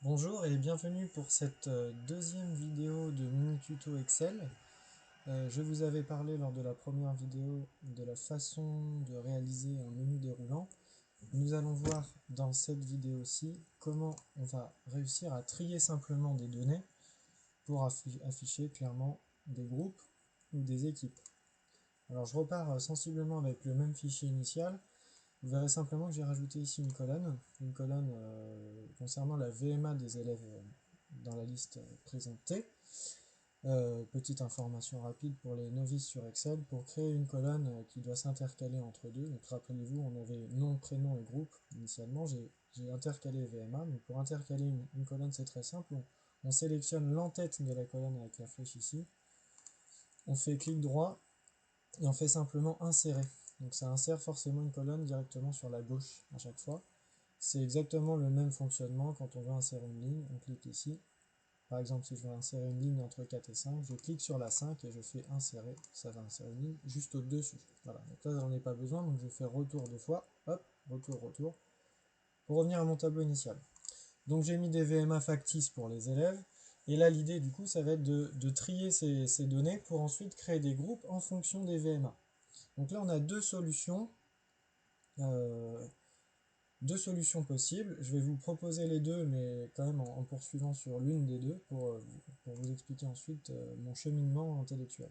Bonjour et bienvenue pour cette deuxième vidéo de mini tuto Excel. Je vous avais parlé lors de la première vidéo de la façon de réaliser un menu déroulant. Nous allons voir dans cette vidéo-ci comment on va réussir à trier simplement des données pour afficher clairement des groupes ou des équipes. Alors je repars sensiblement avec le même fichier initial. Vous verrez simplement que j'ai rajouté ici une colonne concernant la VMA des élèves dans la liste présentée. Petite information rapide pour les novices sur Excel, pour créer une colonne qui doit s'intercaler entre deux. Donc rappelez-vous, on avait nom, prénom et groupe initialement, j'ai intercalé VMA. Donc pour intercaler une colonne, c'est très simple, on sélectionne l'entête de la colonne avec la flèche ici, on fait clic droit et on fait simplement insérer. Donc ça insère forcément une colonne directement sur la gauche à chaque fois. C'est exactement le même fonctionnement quand on veut insérer une ligne, on clique ici. Par exemple, si je veux insérer une ligne entre 4 et 5, je clique sur la 5 et je fais insérer, ça va insérer une ligne juste au-dessus. Voilà, donc là j'en ai pas besoin, donc je fais retour deux fois, hop, retour, retour, pour revenir à mon tableau initial. Donc j'ai mis des VMA factices pour les élèves, et là l'idée du coup ça va être de trier ces données pour ensuite créer des groupes en fonction des VMA. Donc là on a deux solutions possibles. Je vais vous proposer les deux, mais quand même en poursuivant sur l'une des deux pour vous expliquer ensuite mon cheminement intellectuel.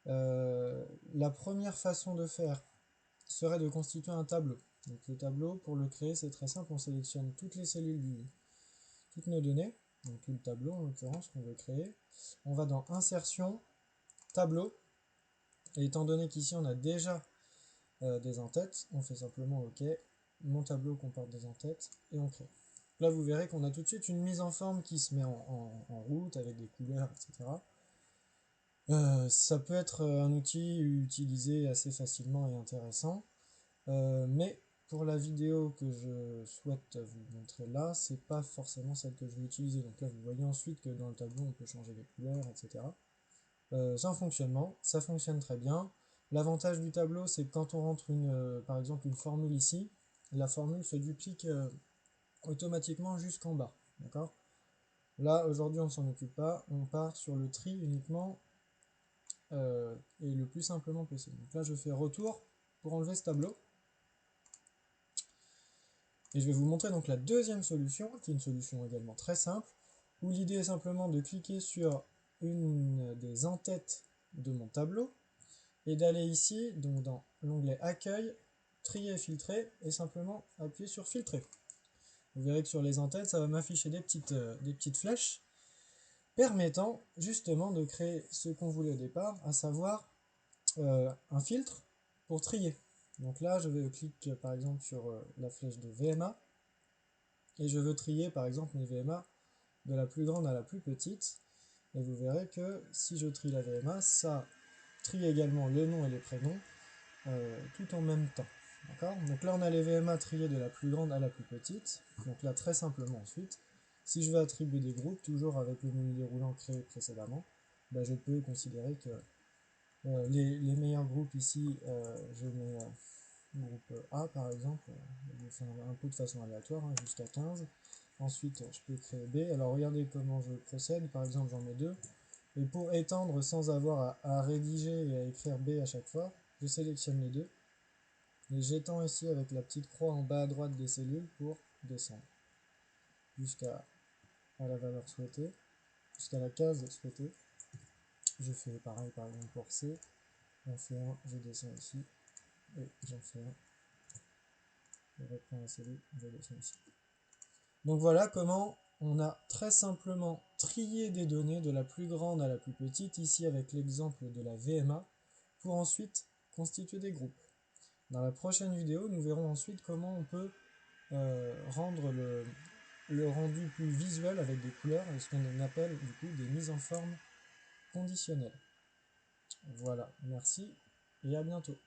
La première façon de faire serait de constituer un tableau. Donc le tableau, pour le créer, c'est très simple, on sélectionne toutes les cellules toutes nos données, donc tout le tableau en l'occurrence qu'on veut créer. On va dans Insertion, Tableau, et étant donné qu'ici on a déjà des entêtes, on fait simplement OK, mon tableau comporte des entêtes, et on crée. Là vous verrez qu'on a tout de suite une mise en forme qui se met en route avec des couleurs, etc. Ça peut être un outil utilisé assez facilement et intéressant, mais pour la vidéo que je souhaite vous montrer là, c'est pas forcément celle que je vais utiliser. Donc là vous voyez ensuite que dans le tableau on peut changer les couleurs, etc. C'est un fonctionnement, ça fonctionne très bien. L'avantage du tableau, c'est que quand on rentre par exemple une formule ici, la formule se duplique automatiquement jusqu'en bas. D'accord ? Là, aujourd'hui, on ne s'en occupe pas, on part sur le tri uniquement et le plus simplement possible. Donc là, je fais retour pour enlever ce tableau. Et je vais vous montrer donc la deuxième solution, qui est une solution également très simple, où l'idée est simplement de cliquer sur une des entêtes de mon tableau, et d'aller ici, donc dans l'onglet Accueil, Trier et filtrer, et simplement appuyer sur Filtrer. Vous verrez que sur les entêtes, ça va m'afficher des petites flèches, permettant justement de créer ce qu'on voulait au départ, à savoir un filtre pour trier. Donc là, je vais cliquer par exemple sur la flèche de VMA, et je veux trier par exemple mes VMA de la plus grande à la plus petite, et vous verrez que si je trie la VMA, ça trie également le nom et les prénoms, tout en même temps. Donc là on a les VMA triés de la plus grande à la plus petite. Donc là très simplement ensuite, si je veux attribuer des groupes, toujours avec le menu déroulant créé précédemment, je peux considérer que les meilleurs groupes ici, je mets groupe A par exemple, je fais un peu de façon aléatoire, jusqu'à 15. Ensuite je peux créer B. Alors regardez comment je procède, par exemple j'en mets 2. Et pour étendre sans avoir à rédiger et à écrire B à chaque fois, je sélectionne les deux. Et j'étends ici avec la petite croix en bas à droite des cellules pour descendre jusqu'à la valeur souhaitée, jusqu'à la case souhaitée. Je fais pareil par exemple pour C, j'en fais un, je descends ici, et j'en fais un, je reprends la cellule, je descends ici. Donc voilà comment on a très simplement trié des données de la plus grande à la plus petite, ici avec l'exemple de la VMA, pour ensuite constituer des groupes. Dans la prochaine vidéo, nous verrons ensuite comment on peut rendre le rendu plus visuel avec des couleurs et ce qu'on appelle du coup des mises en forme conditionnelles. Voilà, merci et à bientôt.